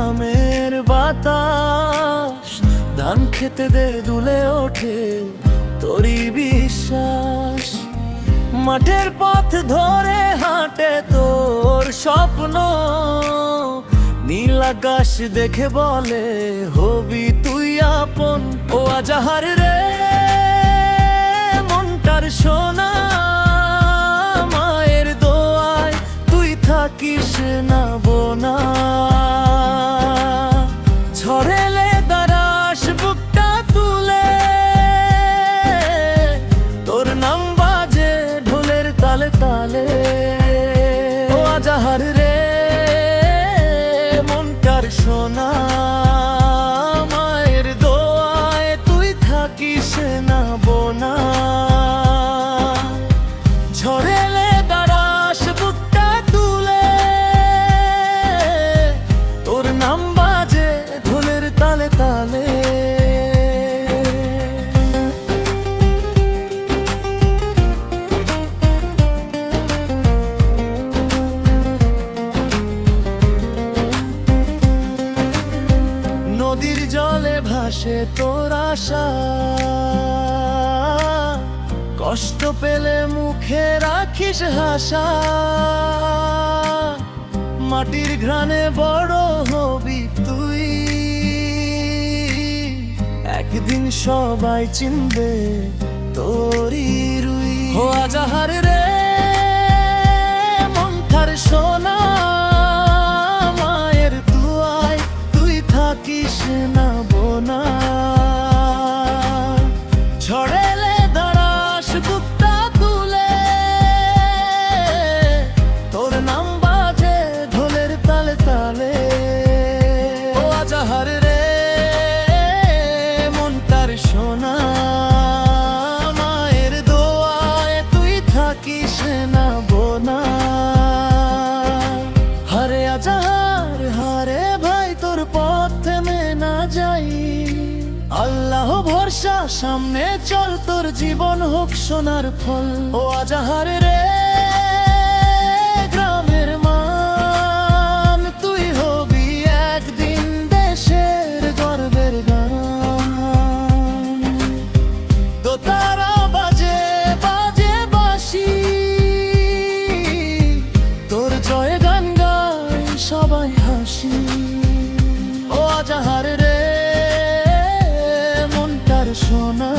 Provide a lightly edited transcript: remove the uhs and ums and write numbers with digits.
গ্রামের বাতাস ধান খেতে দে দুলে ওঠে তোরই বিশ্বাস। মাঠের পথ ধরে হাঁটে তোর স্বপ্ন, নীল আকাশ দেখে বলে হবি তুই আপন। ও আজাহার রে মনটার সোনা, মায়ের দোয়ায় তুই থাকিস না বোনা। ঝড়েলে দাঁড়াস বুকটা তুলে, তোর নাম বাজে ঢোলের তালে তালে। ও আজাহার রে মনটার সোনা, মায়ের দোয়ায় তুই থাকিস না বোনা। ঝড়েলে দাঁড়াস বুকটা তুলে, তোর নাম বাজে ঢোলের তালে তালে। নদীর জলে ভাসে তোর আশা, কষ্ট পেলে মুখে রাখিস হাসা। মাটির ঘ্রাণে বড় হবি তুই, একদিন সবাই চিনবে তোরই রুই। ও আজাহার রে মনটার সোনা, মায়ের দুয়ায় তুই থাকিস না বোনা। ঝড়েলে দাঁড়াস বুকটা তুলে, তোর নাম বাজে ঢোলের তালে তালে। ও আজাহার রে মনটার সোনা, মায়ের দোয়ায় তুই থাকিস না বোনা। হারে আজাহার হারে ভাই তোর পথ থেমে না যাই, আল্লাহ ভরসা সামনে চল তোর জীবন হোক সোনার ফল। ও আজাহার রে গ্রামের মান, তুই হবি একদিন দেশের গর্বের গান। দোতারা বাজে বাজে বাঁশি, তোর জয় গান গায় সবাই হাসি। ও আজাহার রে মনটার সোনা।